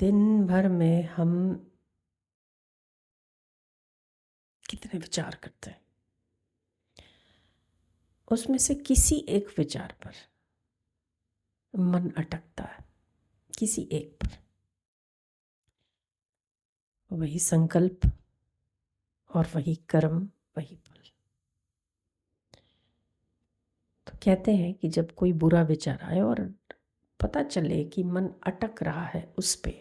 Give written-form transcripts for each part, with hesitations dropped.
दिन भर में हम कितने विचार करते हैं, उसमें से किसी एक विचार पर मन अटकता है, किसी एक पर। वही संकल्प और वही कर्म, वही फल। तो कहते हैं कि जब कोई बुरा विचार आए और पता चले कि मन अटक रहा है उस पे,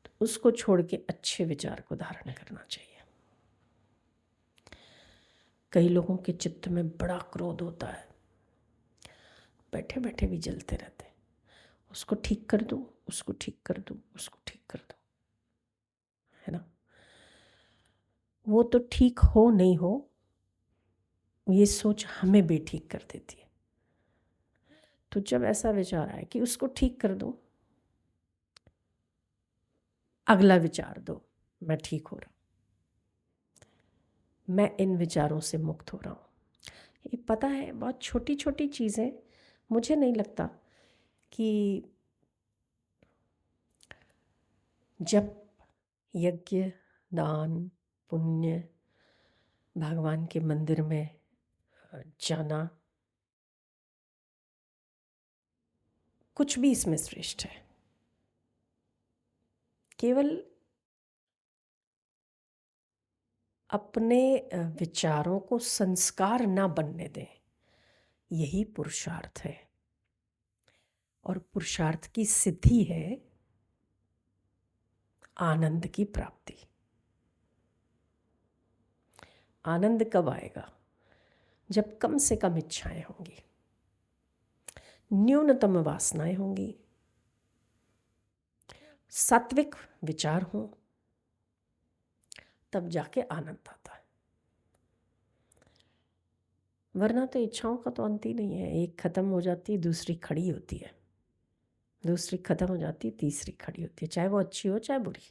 तो उसको छोड़ के अच्छे विचार को धारण करना चाहिए। कई लोगों के चित्त में बड़ा क्रोध होता है, बैठे बैठे भी जलते रहते हैं, उसको ठीक कर दूं, उसको ठीक कर दूं, उसको ठीक कर दूं, है ना। वो तो ठीक हो नहीं हो, ये सोच हमें बेठीक कर देती है। तो जब ऐसा विचार आए कि उसको ठीक कर दूं, अगला विचार दो, मैं ठीक हो रहा हूं, मैं इन विचारों से मुक्त हो रहा हूं। ये पता है, बहुत छोटी छोटी चीज़ें। मुझे नहीं लगता कि जब यज्ञ, दान, पुण्य, भगवान के मंदिर में जाना, कुछ भी इसमें श्रेष्ठ है। केवल अपने विचारों को संस्कार ना बनने दें, यही पुरुषार्थ है। और पुरुषार्थ की सिद्धि है आनंद की प्राप्ति। आनंद कब आएगा? जब कम से कम इच्छाएं होंगी, न्यूनतम वासनाएं होंगी, सात्विक विचार हो, तब जाके आनंद आता है। वरना तो इच्छाओं का तो अंत ही नहीं है। एक खत्म हो जाती है, दूसरी खड़ी होती है, दूसरी खत्म हो जाती है, तीसरी खड़ी होती है, चाहे वो अच्छी हो चाहे बुरी।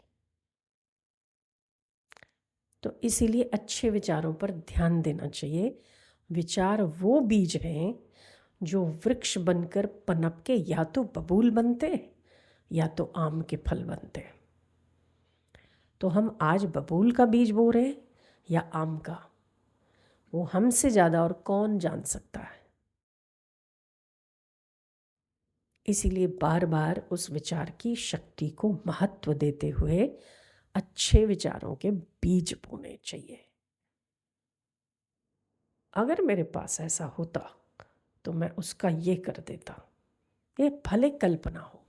तो इसीलिए अच्छे विचारों पर ध्यान देना चाहिए। विचार वो बीज हैं जो वृक्ष बनकर पनप के या तो बबूल बनते या तो आम के फल बनते। तो हम आज बबूल का बीज बो रहे हैं या आम का, वो हमसे ज़्यादा और कौन जान सकता है। इसीलिए बार बार उस विचार की शक्ति को महत्व देते हुए अच्छे विचारों के बीज बोने चाहिए। अगर मेरे पास ऐसा होता तो मैं उसका ये कर देता। ये भले कल्पना हो,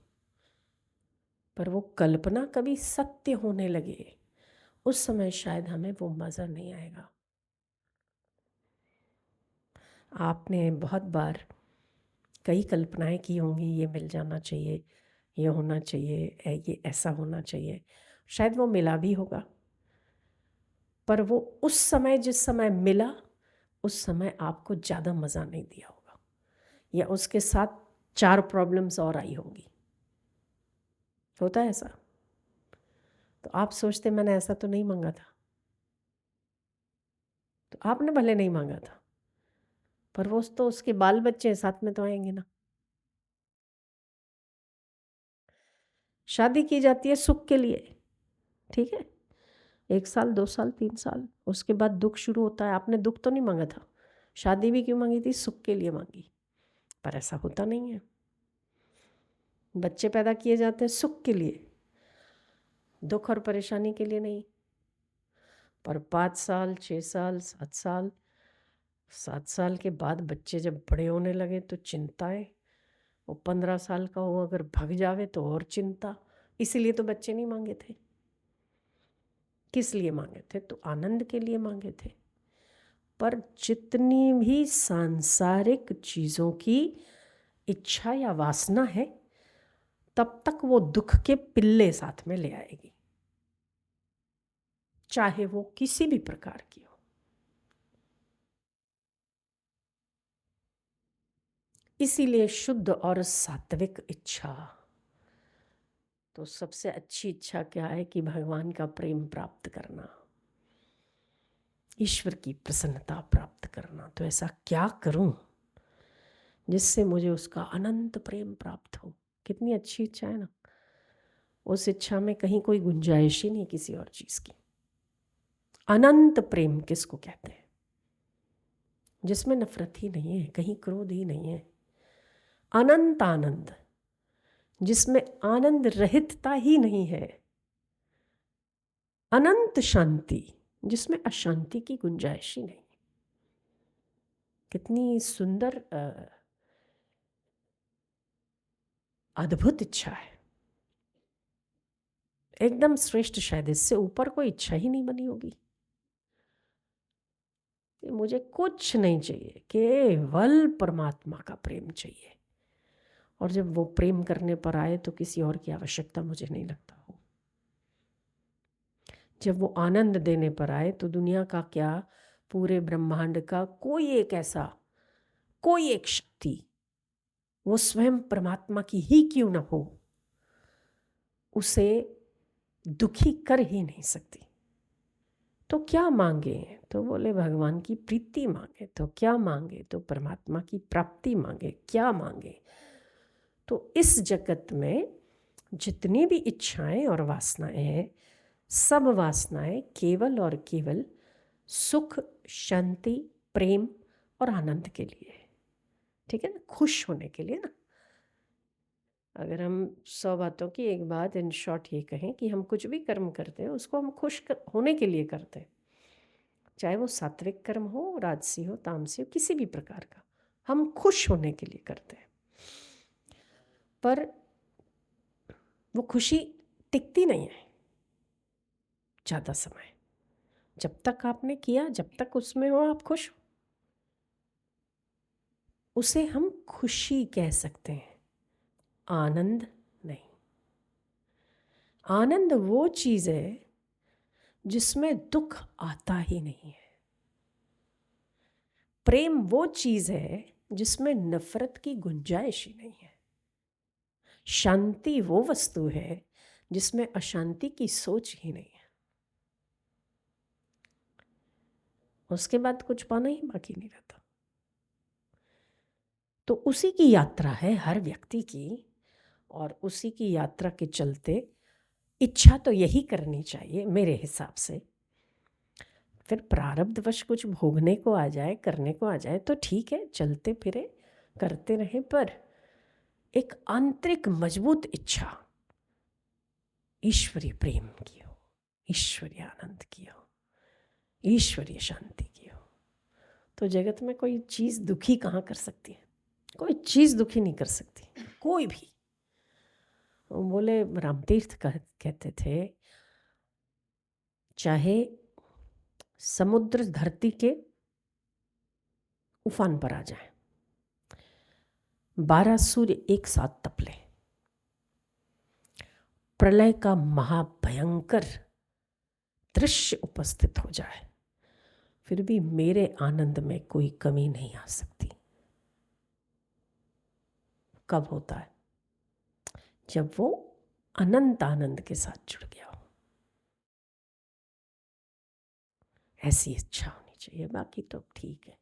पर वो कल्पना कभी सत्य होने लगे, उस समय शायद हमें वो मज़ा नहीं आएगा। आपने बहुत बार कई कल्पनाएं की होंगी, ये मिल जाना चाहिए, ये होना चाहिए, ये ऐसा होना चाहिए। शायद वो मिला भी होगा, पर वो उस समय जिस समय मिला, उस समय आपको ज़्यादा मज़ा नहीं दिया होगा, या उसके साथ 4 प्रॉब्लम्स और आई होंगी। होता है ऐसा। तो आप सोचते मैंने ऐसा तो नहीं मांगा था, तो आपने भले नहीं मांगा था, पर वो तो उसके बाल बच्चे साथ में तो आएंगे ना। शादी की जाती है सुख के लिए, ठीक है, 1 साल 2 साल 3 साल, उसके बाद दुख शुरू होता है। आपने दुख तो नहीं मांगा था, शादी भी क्यों मांगी थी? सुख के लिए मांगी। पर ऐसा होता नहीं है। बच्चे पैदा किए जाते हैं सुख के लिए, दुख और परेशानी के लिए नहीं। पर 5 साल 6 साल 7 साल, 7 साल के बाद बच्चे जब बड़े होने लगे तो चिंताएं। वो 15 साल का हो अगर भाग जावे तो और चिंता। इसीलिए तो बच्चे नहीं मांगे थे। किस लिए मांगे थे? तो आनंद के लिए मांगे थे। पर जितनी भी सांसारिक चीज़ों की इच्छा या वासना है, तब तक वो दुख के पिल्ले साथ में ले आएगी, चाहे वो किसी भी प्रकार की हो। इसीलिए शुद्ध और सात्विक इच्छा, तो सबसे अच्छी इच्छा क्या है कि भगवान का प्रेम प्राप्त करना, ईश्वर की प्रसन्नता प्राप्त करना। तो ऐसा क्या करूं जिससे मुझे उसका अनंत प्रेम प्राप्त हो? कितनी अच्छी इच्छा है ना। उस इच्छा में कहीं कोई गुंजाइश ही नहीं किसी और चीज़ की। अनंत प्रेम किसको कहते हैं? जिसमें नफरत ही नहीं है, कहीं क्रोध ही नहीं है। अनंत आनंद, जिसमें आनंद रहितता ही नहीं है। अनंत शांति, जिसमें अशांति की गुंजाइश ही नहीं। कितनी सुंदर अद्भुत इच्छा है, एकदम श्रेष्ठ। शायद इससे ऊपर कोई इच्छा ही नहीं बनी होगी। मुझे कुछ नहीं चाहिए, केवल परमात्मा का प्रेम चाहिए। और जब वो प्रेम करने पर आए तो किसी और की आवश्यकता मुझे नहीं लगता हो। जब वो आनंद देने पर आए तो दुनिया का क्या, पूरे ब्रह्मांड का कोई एक शक्ति, वो स्वयं परमात्मा की ही क्यों न हो, उसे दुखी कर ही नहीं सकती। तो क्या मांगे? तो बोले भगवान की प्रीति मांगे। तो क्या मांगे? तो परमात्मा की प्राप्ति मांगे। क्या मांगे? तो इस जगत में जितनी भी इच्छाएं और वासनाएं हैं, सब वासनाएं केवल और केवल सुख, शांति, प्रेम और आनंद के लिए है। ठीक है ना, खुश होने के लिए ना। अगर हम 100 बातों की एक बात इन शॉर्ट ये कहें कि हम कुछ भी कर्म करते हैं उसको हम होने के लिए करते हैं, चाहे वो सात्विक कर्म हो, राजसी हो, तामसी हो, किसी भी प्रकार का, हम खुश होने के लिए करते हैं। पर वो खुशी टिकती नहीं है ज़्यादा समय। जब तक आपने किया, जब तक उसमें हो आप खुश हो, उसे हम खुशी कह सकते हैं, आनंद नहीं। आनंद वो चीज़ है जिसमें दुख आता ही नहीं है। प्रेम वो चीज़ है जिसमें नफरत की गुंजाइश ही नहीं है। शांति वो वस्तु है जिसमें अशांति की सोच ही नहीं है। उसके बाद कुछ पाना ही बाकी नहीं रहता। तो उसी की यात्रा है हर व्यक्ति की, और उसी की यात्रा के चलते इच्छा तो यही करनी चाहिए मेरे हिसाब से। फिर प्रारब्धवश कुछ भोगने को आ जाए, करने को आ जाए तो ठीक है, चलते फिरे करते रहे, पर एक आंतरिक मजबूत इच्छा ईश्वरीय प्रेम की हो, ईश्वरीय आनंद की हो, ईश्वरीय शांति की हो, तो जगत में कोई चीज़ दुखी कहाँ कर सकती है? कोई चीज़ दुखी नहीं कर सकती, कोई भी। बोले रामतीर्थ कहते थे, चाहे समुद्र धरती के उफान पर आ जाए, 12 सूर्य एक साथ तपले, प्रलय का महाभयंकर दृश्य उपस्थित हो जाए, फिर भी मेरे आनंद में कोई कमी नहीं आ सकती। कब होता है? जब वो अनंत आनंद के साथ जुड़ गया हो। ऐसी इच्छा होनी चाहिए, बाकी तो ठीक है।